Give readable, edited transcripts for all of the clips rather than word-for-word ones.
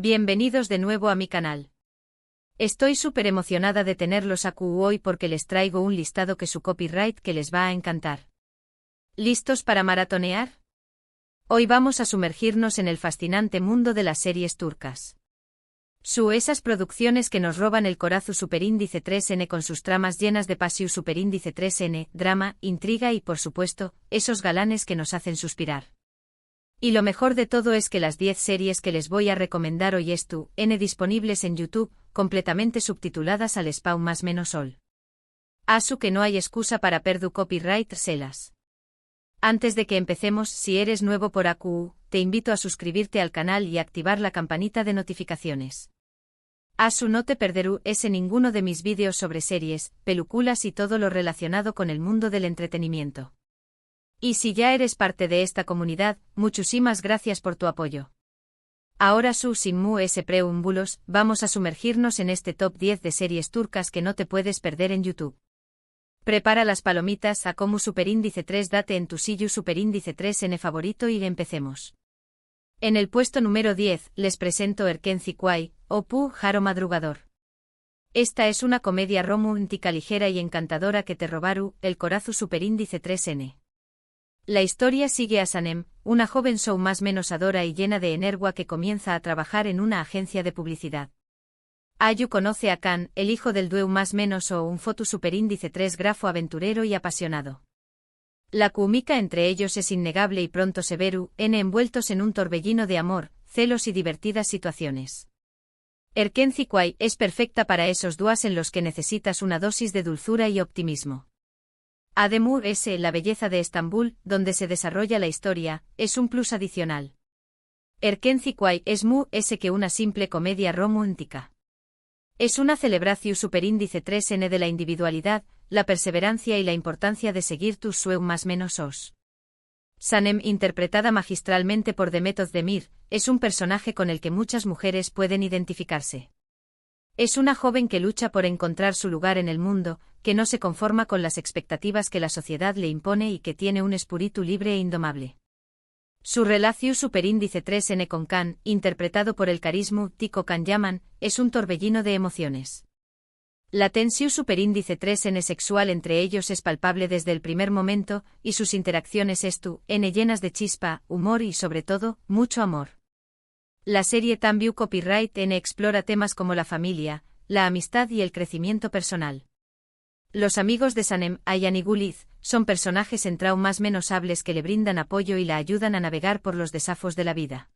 Bienvenidos de nuevo a mi canal. Estoy súper emocionada de tenerlos aquí hoy porque les traigo un listado que su copyright que les va a encantar. ¿Listos para maratonear? Hoy vamos a sumergirnos en el fascinante mundo de las series turcas. Esas producciones que nos roban el corazón superíndice 3N con sus tramas llenas de pasión superíndice 3N, drama, intriga y por supuesto, esos galanes que nos hacen suspirar. Y lo mejor de todo es que las 10 series que les voy a recomendar hoy N disponibles en YouTube, completamente subtituladas al español más menos all. Asu que no hay excusa para perder copyright selas. Antes de que empecemos, si eres nuevo por AQ, te invito a suscribirte al canal y activar la campanita de notificaciones. Asu no te perderú ninguno de mis vídeos sobre series, películas y todo lo relacionado con el mundo del entretenimiento. Y si ya eres parte de esta comunidad, muchísimas gracias por tu apoyo. Ahora sin más preámbulos, vamos a sumergirnos en este top 10 de series turcas que no te puedes perder en YouTube. Prepara las palomitas a como superíndice 3 date en tu sillo superíndice 3N favorito y empecemos. En el puesto número 10, les presento Erkenci Kuay, o Pu Jaro Madrugador. Esta es una comedia romántica ligera y encantadora que te robará el corazón superíndice 3N. La historia sigue a Sanem, una joven show más menos adora y llena de energía que comienza a trabajar en una agencia de publicidad. Ayu conoce a Kan, el hijo del dueu más menos o un foto superíndice 3 grafo aventurero y apasionado. La química entre ellos es innegable y pronto se verán envueltos en un torbellino de amor, celos y divertidas situaciones. Erkenci Kuay es perfecta para esos días en los que necesitas una dosis de dulzura y optimismo. Ademur la belleza de Estambul, donde se desarrolla la historia, es un plus adicional. Erkenci Kuay es que una simple comedia romántica. Es una celebración superíndice 3N de la individualidad, la perseverancia y la importancia de seguir tus sueños más menos os. Sanem, interpretada magistralmente por Demet Özdemir, es un personaje con el que muchas mujeres pueden identificarse. Es una joven que lucha por encontrar su lugar en el mundo, que no se conforma con las expectativas que la sociedad le impone y que tiene un espíritu libre e indomable. Su relación superíndice 3N con Kan, interpretado por el carismático Can Yaman, es un torbellino de emociones. La tensión superíndice 3N sexual entre ellos es palpable desde el primer momento, y sus interacciones llenas de chispa, humor y sobre todo, mucho amor. La serie también copyright N explora temas como la familia, la amistad y el crecimiento personal. Los amigos de Sanem, Ayhan y Guliz, son personajes más menos hables que le brindan apoyo y la ayudan a navegar por los desafíos de la vida.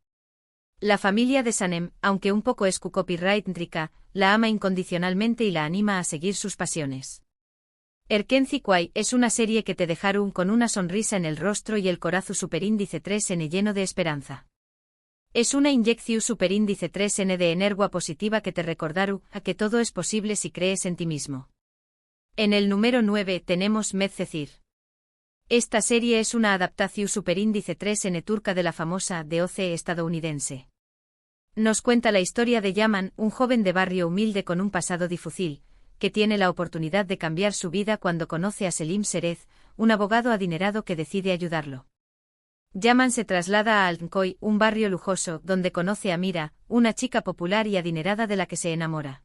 La familia de Sanem, aunque un poco es copyright rica, la ama incondicionalmente y la anima a seguir sus pasiones. Erkenci Kuay es una serie que te dejará con una sonrisa en el rostro y el corazón superíndice 3N lleno de esperanza. Es una inyección superíndice 3N de energía positiva que te recordará a que todo es posible si crees en ti mismo. En el número 9 tenemos Medcezir. Esta serie es una adaptación superíndice 3N turca de la famosa DOC estadounidense. Nos cuenta la historia de Yaman, un joven de barrio humilde con un pasado difícil, que tiene la oportunidad de cambiar su vida cuando conoce a Selim Serez, un abogado adinerado que decide ayudarlo. Yaman se traslada a Altınköy, un barrio lujoso, donde conoce a Mira, una chica popular y adinerada de la que se enamora.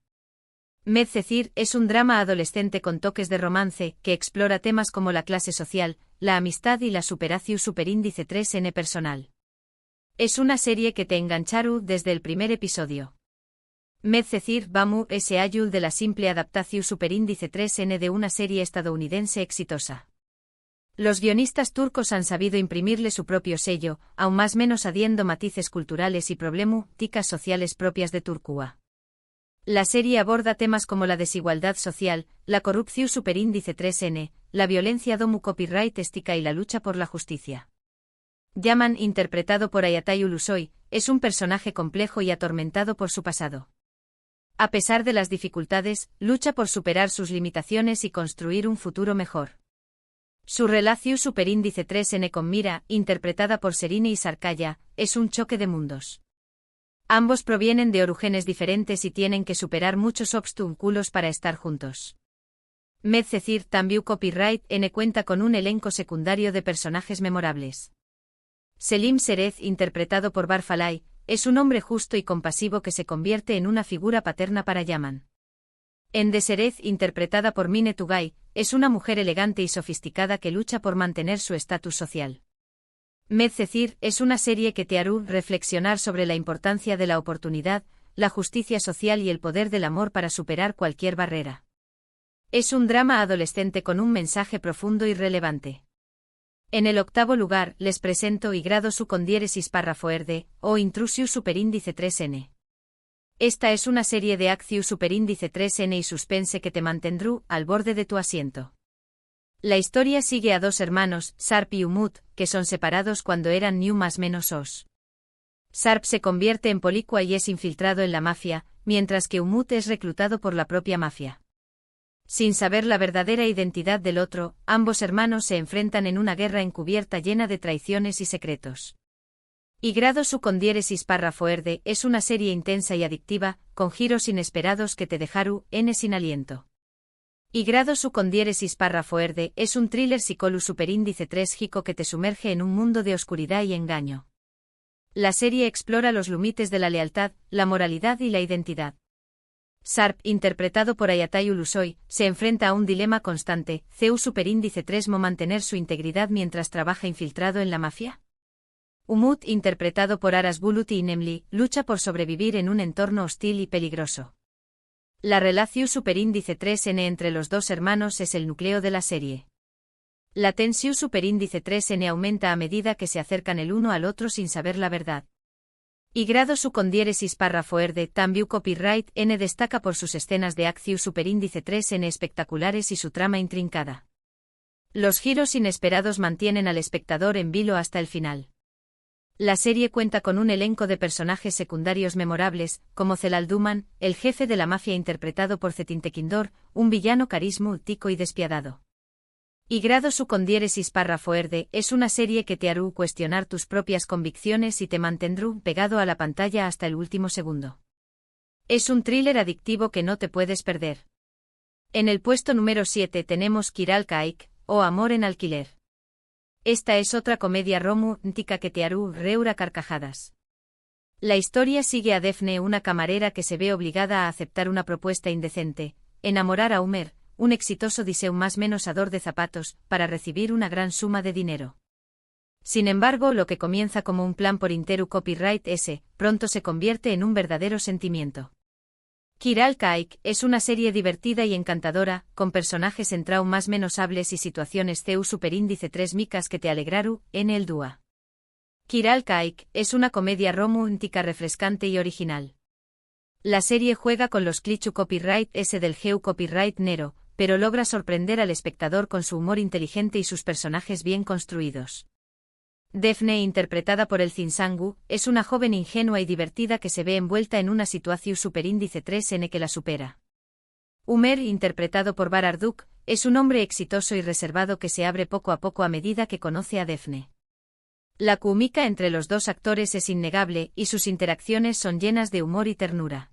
Medcezir es un drama adolescente con toques de romance, que explora temas como la clase social, la amistad y la superación superíndice 3N personal. Es una serie que te enganchará desde el primer episodio. Medcezir Bamu ayul de la simple adaptación superíndice 3N de una serie estadounidense exitosa. Los guionistas turcos han sabido imprimirle su propio sello, aún más menos adiendo matices culturales y problemáticas sociales propias de Turquía. La serie aborda temas como la desigualdad social, la corrupción superíndice 3N, la violencia domu copyright estica y la lucha por la justicia. Yaman, interpretado por Ayatay Ulusoy, es un personaje complejo y atormentado por su pasado. A pesar de las dificultades, lucha por superar sus limitaciones y construir un futuro mejor. Su relación superíndice 3N con Mira, interpretada por Serine Sarkaya, es un choque de mundos. Ambos provienen de orígenes diferentes y tienen que superar muchos obstáculos para estar juntos. Medcezir también copyright N cuenta con un elenco secundario de personajes memorables. Selim Serez, interpretado por Barfalay, es un hombre justo y compasivo que se convierte en una figura paterna para Yaman. En Deseret, interpretada por Mine Tugay, es una mujer elegante y sofisticada que lucha por mantener su estatus social. Medcezir es una serie que te hará reflexionar sobre la importancia de la oportunidad, la justicia social y el poder del amor para superar cualquier barrera. Es un drama adolescente con un mensaje profundo y relevante. En el octavo lugar, les presento Y grado su con diéresis párrafo erde, o Intrusiu superíndice 3n. Esta es una serie de acción superíndice 3n y suspense que te mantendrá al borde de tu asiento. La historia sigue a dos hermanos, Sarp y Umut, que son separados cuando eran ni más menos os. Sarp se convierte en policua y es infiltrado en la mafia, mientras que Umut es reclutado por la propia mafia. Sin saber la verdadera identidad del otro, ambos hermanos se enfrentan en una guerra encubierta llena de traiciones y secretos. Y grado su con diéresis párrafo erde es una serie intensa y adictiva, con giros inesperados que te dejaru sin aliento. Y grado su con diéresis párrafo erde es un thriller psicolu superíndice 3 gico que te sumerge en un mundo de oscuridad y engaño. La serie explora los límites de la lealtad, la moralidad y la identidad. Sarp, interpretado por Ayatay Ulusoy, se enfrenta a un dilema constante, ¿Ceu superíndice 3 mo mantener su integridad mientras trabaja infiltrado en la mafia? Umut, interpretado por Aras Bulut y Nemli, lucha por sobrevivir en un entorno hostil y peligroso. La relación superíndice 3n entre los dos hermanos es el núcleo de la serie. La tensión superíndice 3n aumenta a medida que se acercan el uno al otro sin saber la verdad. Y grado su con diéresis párrafo erde también copyright n destaca por sus escenas de acción superíndice 3n espectaculares y su trama intrincada. Los giros inesperados mantienen al espectador en vilo hasta el final. La serie cuenta con un elenco de personajes secundarios memorables, como Celal Duman, el jefe de la mafia interpretado por Cetin Tekindor, un villano carismático y despiadado. Y grado su con diéresis párrafo erde es una serie que te hará cuestionar tus propias convicciones y te mantendrá pegado a la pantalla hasta el último segundo. Es un thriller adictivo que no te puedes perder. En el puesto número 7 tenemos Kiral Kaik, o Amor en alquiler. Esta es otra comedia romántica que te hará reír a carcajadas. La historia sigue a Daphne, una camarera que se ve obligada a aceptar una propuesta indecente, enamorar a Umer, un exitoso diseu más menosador de zapatos, para recibir una gran suma de dinero. Sin embargo, lo que comienza como un plan por interu copyright pronto se convierte en un verdadero sentimiento. Kiral Kaik es una serie divertida y encantadora, con personajes en más menosables y situaciones CEU superíndice 3 micas que te alegraru, en el dúa. Kiral Kaik es una comedia romántica refrescante y original. La serie juega con los clichés copyright del GEU copyright Nero, pero logra sorprender al espectador con su humor inteligente y sus personajes bien construidos. Daphne, interpretada por el Zinsangu, es una joven ingenua y divertida que se ve envuelta en una situación superíndice 3n que la supera. Umer, interpretado por Bararduk, es un hombre exitoso y reservado que se abre poco a poco a medida que conoce a Daphne. La química entre los dos actores es innegable y sus interacciones son llenas de humor y ternura.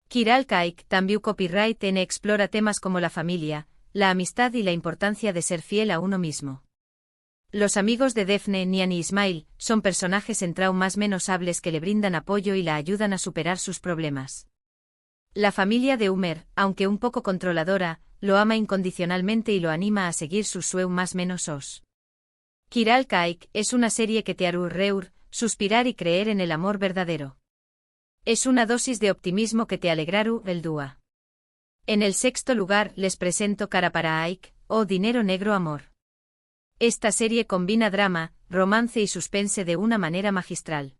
Kiral Kaik, también copyright n explora temas como la familia, la amistad y la importancia de ser fiel a uno mismo. Los amigos de Daphne, Nian y Ismail, son personajes en más menosables que le brindan apoyo y la ayudan a superar sus problemas. La familia de Umer, aunque un poco controladora, lo ama incondicionalmente y lo anima a seguir sus sueños más menosos. Kiral Kaik es una serie que te hará reír, suspirar y creer en el amor verdadero. Es una dosis de optimismo que te alegraru el dúa. En el sexto lugar les presento Cara para Aik, o Dinero Negro Amor. Esta serie combina drama, romance y suspense de una manera magistral.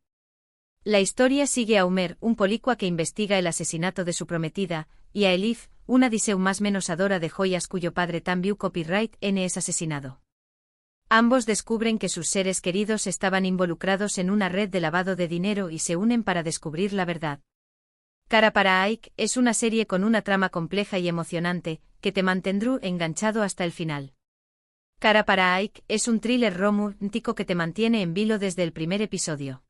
La historia sigue a Umer, un policua que investiga el asesinato de su prometida, y a Elif, una diseu más menosadora de joyas cuyo padre también copyright n es asesinado. Ambos descubren que sus seres queridos estaban involucrados en una red de lavado de dinero y se unen para descubrir la verdad. Cara para Aik es una serie con una trama compleja y emocionante, que te mantendrá enganchado hasta el final. Cara para Aik es un thriller romántico que te mantiene en vilo desde el primer episodio.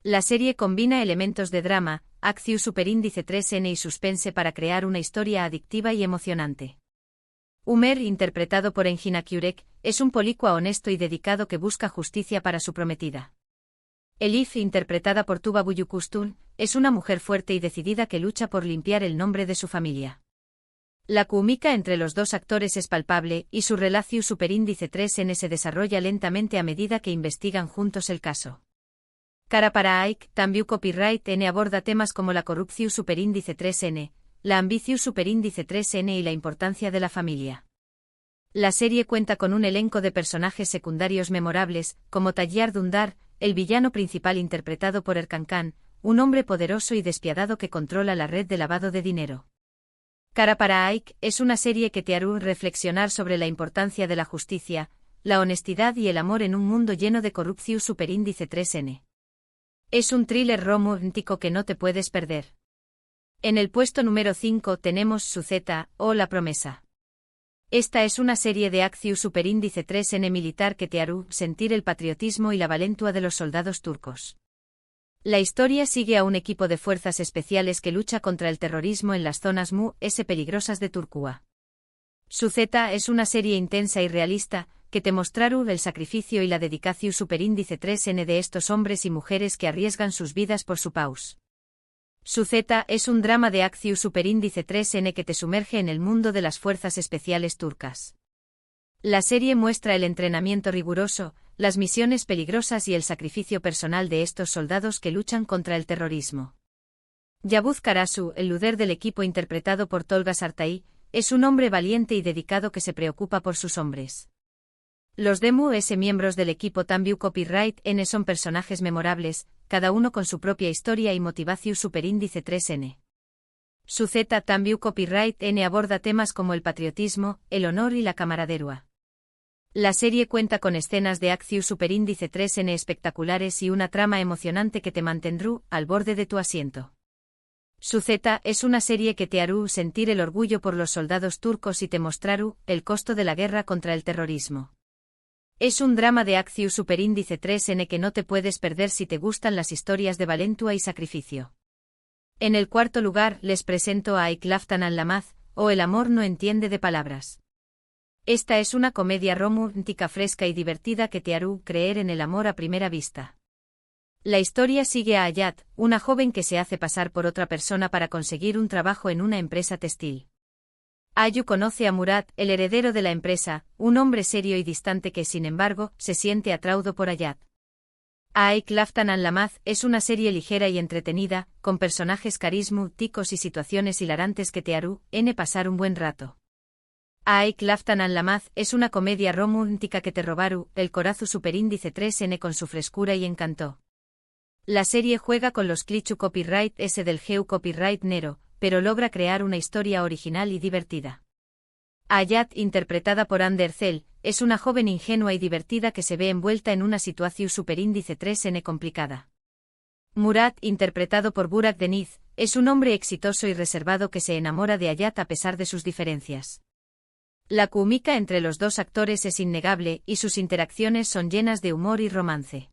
La serie combina elementos de drama, acción superíndice 3n y suspense para crear una historia adictiva y emocionante. Umer, interpretado por Engin Akyurek, es un policua honesto y dedicado que busca justicia para su prometida. Elif, interpretada por Tuba Büyüküstün, es una mujer fuerte y decidida que lucha por limpiar el nombre de su familia. La química entre los dos actores es palpable y su relación superíndice 3N se desarrolla lentamente a medida que investigan juntos el caso. Cara para Ike, también Copyright N aborda temas como la corrupción superíndice 3N, la ambición superíndice 3N y la importancia de la familia. La serie cuenta con un elenco de personajes secundarios memorables, como Tayyar Dundar, el villano principal interpretado por Erkan Can, un hombre poderoso y despiadado que controla la red de lavado de dinero. Cara para Ike es una serie que te hará reflexionar sobre la importancia de la justicia, la honestidad y el amor en un mundo lleno de corrupción superíndice 3N. Es un thriller romántico que no te puedes perder. En el puesto número 5 tenemos Suzeta, o La Promesa. Esta es una serie de acción superíndice 3N militar que te hará sentir el patriotismo y la valentía de los soldados turcos. La historia sigue a un equipo de fuerzas especiales que lucha contra el terrorismo en las zonas peligrosas de Turquía. Suzeta es una serie intensa y realista, que te mostrará el sacrificio y la dedicación superíndice 3N de estos hombres y mujeres que arriesgan sus vidas por su país. Suzeta es un drama de acción superíndice 3N que te sumerge en el mundo de las fuerzas especiales turcas. La serie muestra el entrenamiento riguroso, las misiones peligrosas y el sacrificio personal de estos soldados que luchan contra el terrorismo. Yavuz Karasu, el líder del equipo interpretado por Tolga Sartai, es un hombre valiente y dedicado que se preocupa por sus hombres. Los miembros del equipo también Copyright N son personajes memorables, cada uno con su propia historia y motivación superíndice 3N. Suzeta también Copyright N aborda temas como el patriotismo, el honor y la camaradería. La serie cuenta con escenas de acción superíndice 3N espectaculares y una trama emocionante que te mantendrá al borde de tu asiento. Suzeta es una serie que te hará sentir el orgullo por los soldados turcos y te mostrará el costo de la guerra contra el terrorismo. Es un drama de acción superíndice 3N que no te puedes perder si te gustan las historias de valentía y sacrificio. En el cuarto lugar les presento a Ike Laftan al-Lamaz, o El amor no entiende de palabras. Esta es una comedia romántica fresca y divertida que te hará creer en el amor a primera vista. La historia sigue a Hayat, una joven que se hace pasar por otra persona para conseguir un trabajo en una empresa textil. Ayu conoce a Murat, el heredero de la empresa, un hombre serio y distante que sin embargo, se siente atraído por Hayat. Ike Laftan al-Lamaz es una serie ligera y entretenida, con personajes carismáticos y situaciones hilarantes que te harán pasar un buen rato. Ike Laftan al-Lamaz es una comedia romántica que te robará el corazón superíndice 3N con su frescura y encanto. La serie juega con los clichés copyright S del geu copyright Nero, pero logra crear una historia original y divertida. Hayat, interpretada por Ander Zel, es una joven ingenua y divertida que se ve envuelta en una situación superíndice 3N complicada. Murat, interpretado por Burak Deniz, es un hombre exitoso y reservado que se enamora de Hayat a pesar de sus diferencias. La química entre los dos actores es innegable y sus interacciones son llenas de humor y romance.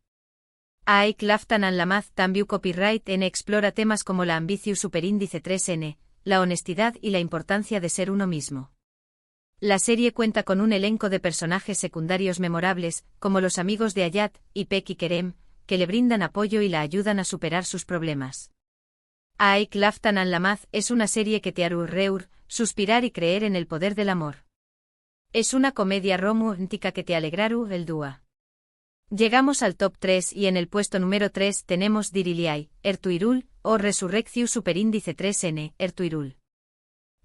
Ike Laftan al-Lamaz también Copyright N explora temas como la ambición superíndice 3N, la honestidad y la importancia de ser uno mismo. La serie cuenta con un elenco de personajes secundarios memorables, como los amigos de Hayat, Ipek y Kerem, que le brindan apoyo y la ayudan a superar sus problemas. Ike Laftan al-Lamaz es una serie que te hará reír, suspirar y creer en el poder del amor. Es una comedia romántica que te alegrará el día. Llegamos al top 3 y en el puesto número 3 tenemos Diriliay, Ertuğrul, o Resurrección superíndice 3N, Ertuğrul.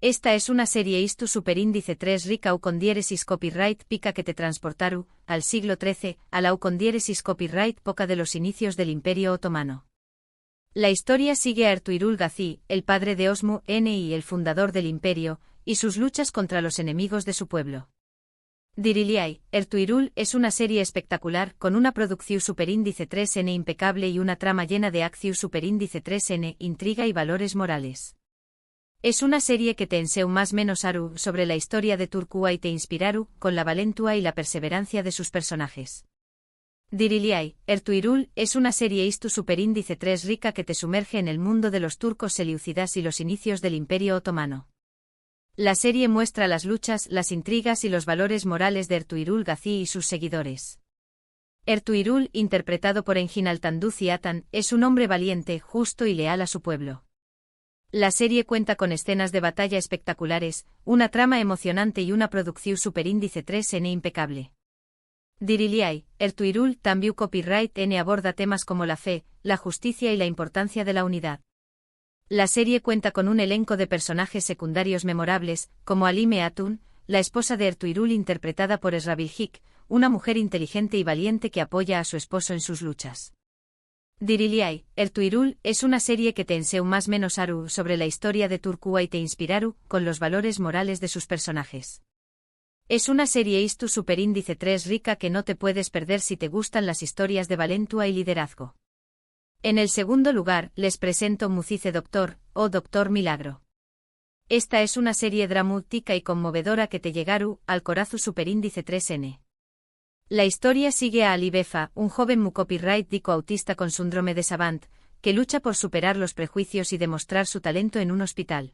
Esta es una serie istu superíndice 3 rica u con diéresis copyright pica que te transportaru, al siglo XIII, a la u con diéresis copyright poca de los inicios del Imperio Otomano. La historia sigue a Ertuğrul Gazi, el padre de Osmu N y el fundador del imperio, y sus luchas contra los enemigos de su pueblo. Diriliay, Ertuğrul es una serie espectacular con una producción superíndice 3N impecable y una trama llena de acción superíndice 3N, intriga y valores morales. Es una serie que te enseña más menos aru sobre la historia de Turquía y te inspiraru con la valentía y la perseverancia de sus personajes. Diriliay, Ertuğrul es una serie istu superíndice 3 rica que te sumerge en el mundo de los turcos selyúcidas y los inicios del Imperio Otomano. La serie muestra las luchas, las intrigas y los valores morales de Ertuğrul Gazi y sus seguidores. Ertuğrul, interpretado por Engin Altanduzi Atan, es un hombre valiente, justo y leal a su pueblo. La serie cuenta con escenas de batalla espectaculares, una trama emocionante y una producción superíndice 3N impecable. Diriliai, Ertuğrul también copyright N aborda temas como la fe, la justicia y la importancia de la unidad. La serie cuenta con un elenco de personajes secundarios memorables, como Halime Hatun, la esposa de Ertuğrul interpretada por Esra Bilgiç, una mujer inteligente y valiente que apoya a su esposo en sus luchas. Diriliai, Ertuğrul, es una serie que te enseña más menos aru sobre la historia de Turquía y te inspiraru con los valores morales de sus personajes. Es una serie istu superíndice 3 rica que no te puedes perder si te gustan las historias de valentua y liderazgo. En el segundo lugar, les presento Mucize Doctor, o Doctor Milagro. Esta es una serie dramática y conmovedora que te llegaru al corazón superíndice 3N. La historia sigue a Ali Befa, un joven mucopyright autista con síndrome de Savant, que lucha por superar los prejuicios y demostrar su talento en un hospital.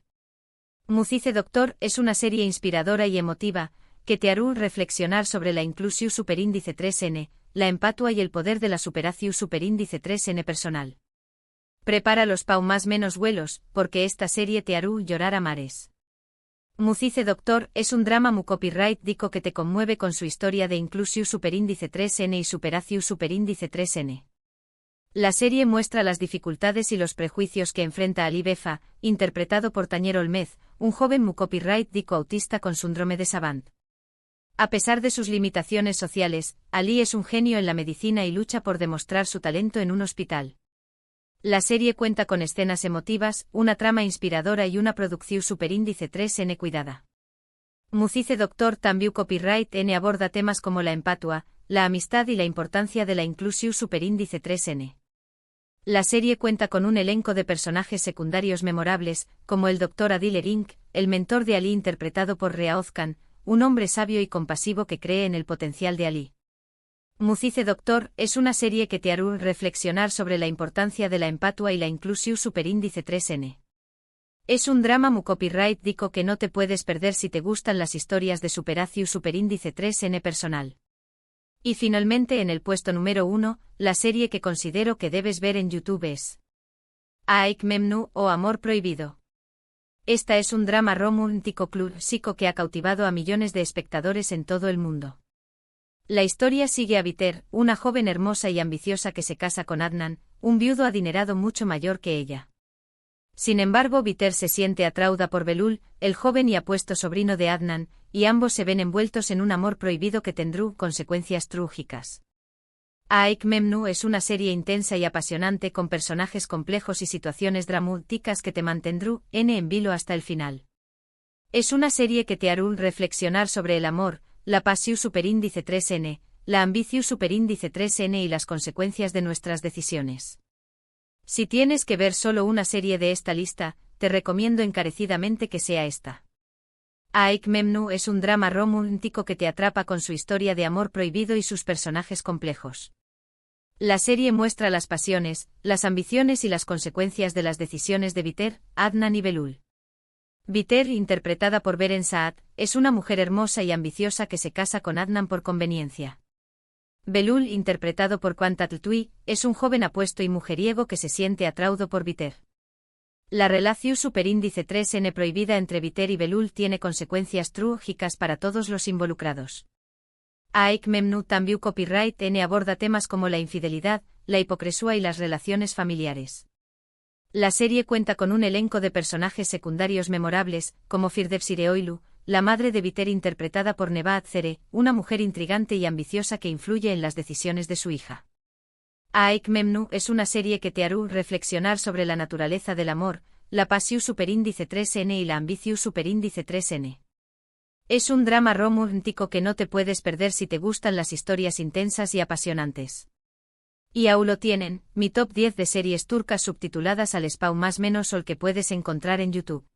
Mucize Doctor es una serie inspiradora y emotiva, que te hará reflexionar sobre la inclusión superíndice 3N, la empatua y el poder de la superación superíndice 3N personal. Prepara los pau más menos vuelos, porque esta serie te hará llorar a mares. Mucize Doctor es un drama copyright dico que te conmueve con su historia de inclusión superíndice 3N y superación superíndice 3N. La serie muestra las dificultades y los prejuicios que enfrenta Ali Befa, interpretado por Tañer Olmez, un joven copyright dico autista con síndrome de Savant. A pesar de sus limitaciones sociales, Ali es un genio en la medicina y lucha por demostrar su talento en un hospital. La serie cuenta con escenas emotivas, una trama inspiradora y una producción superíndice 3N cuidada. Mucize Doctor también copyright N aborda temas como la empatua, la amistad y la importancia de la inclusión superíndice 3N. La serie cuenta con un elenco de personajes secundarios memorables, como el Dr. Adil Erink, el mentor de Ali interpretado por Rea Ozkan, un hombre sabio y compasivo que cree en el potencial de Ali. Mucize Doctor es una serie que te hará reflexionar sobre la importancia de la empatua y la inclusión superíndice 3N. Es un drama copyright dico que no te puedes perder si te gustan las historias de superación superíndice 3N personal. Y finalmente en el puesto número 1, la serie que considero que debes ver en YouTube es Aik Memnu o Amor Prohibido. Esta es un drama romántico clásico que ha cautivado a millones de espectadores en todo el mundo. La historia sigue a Biter, una joven hermosa y ambiciosa que se casa con Adnan, un viudo adinerado mucho mayor que ella. Sin embargo, Biter se siente atraída por Belul, el joven y apuesto sobrino de Adnan, y ambos se ven envueltos en un amor prohibido que tendrá consecuencias trágicas. Aik Memnu es una serie intensa y apasionante con personajes complejos y situaciones dramáticas que te mantendrán en vilo hasta el final. Es una serie que te hará reflexionar sobre el amor, la pasión superíndice 3N, la ambición superíndice 3N y las consecuencias de nuestras decisiones. Si tienes que ver solo una serie de esta lista, te recomiendo encarecidamente que sea esta. Aik Memnu es un drama romántico que te atrapa con su historia de amor prohibido y sus personajes complejos. La serie muestra las pasiones, las ambiciones y las consecuencias de las decisiones de Biter, Adnan y Belul. Biter, interpretada por Beren Saat, es una mujer hermosa y ambiciosa que se casa con Adnan por conveniencia. Belul, interpretado por Quantatltui, es un joven apuesto y mujeriego que se siente atraído por Biter. La relación superíndice 3N prohibida entre Biter y Belul tiene consecuencias trágicas para todos los involucrados. Aik Memnu también copyright N aborda temas como la infidelidad, la hipocresía y las relaciones familiares. La serie cuenta con un elenco de personajes secundarios memorables, como Firdevsire Oilu, la madre de Biter interpretada por Nebahat Zere, una mujer intrigante y ambiciosa que influye en las decisiones de su hija. Aik Memnu es una serie que te hará reflexionar sobre la naturaleza del amor, la pasión superíndice 3N y la ambición superíndice 3N. Es un drama romántico que no te puedes perder si te gustan las historias intensas y apasionantes. Y aún lo tienen, mi top 10 de series turcas subtituladas al español más menos el que puedes encontrar en YouTube.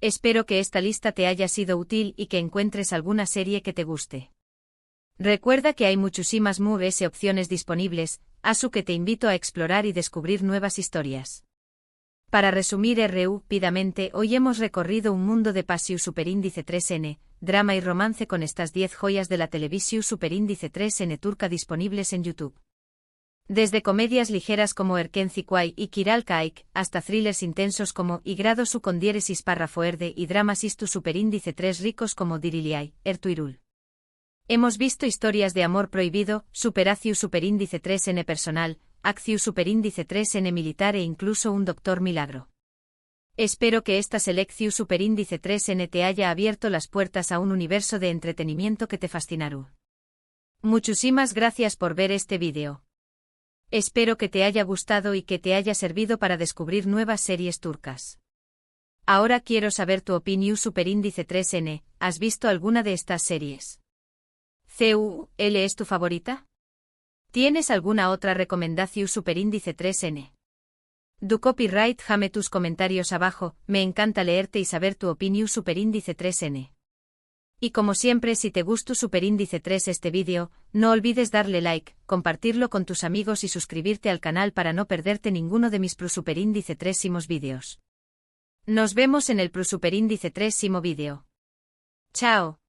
Espero que esta lista te haya sido útil y que encuentres alguna serie que te guste. Recuerda que hay muchísimas más opciones disponibles, así que te invito a explorar y descubrir nuevas historias. Para resumir rápidamente, hoy hemos recorrido un mundo de Pasiu Superíndice 3N, drama y romance con estas 10 joyas de la televisión Superíndice 3N turca disponibles en YouTube. Desde comedias ligeras como Erken Zikuay y Kiral Kaik, hasta thrillers intensos como Y grado su con diéresis párrafo erde y dramas istu superíndice 3 ricos como Diriliay, Ertuğrul. Hemos visto historias de amor prohibido, superaciu superíndice 3N personal, acciu superíndice 3N militar e incluso un doctor milagro. Espero que esta selecciu superíndice 3N te haya abierto las puertas a un universo de entretenimiento que te fascinará. Muchísimas gracias por ver este vídeo. Espero que te haya gustado y que te haya servido para descubrir nuevas series turcas. Ahora quiero saber tu opinión superíndice 3N, ¿has visto alguna de estas series? ¿CUL es tu favorita? ¿Tienes alguna otra recomendación superíndice 3N? Du copyright, déjame tus comentarios abajo, me encanta leerte y saber tu opinión superíndice 3N. Y como siempre, si te gustó Superíndice 3 este vídeo, no olvides darle like, compartirlo con tus amigos y suscribirte al canal para no perderte ninguno de mis Superíndice 3 vídeos. Nos vemos en el Superíndice 3 vídeo. Chao.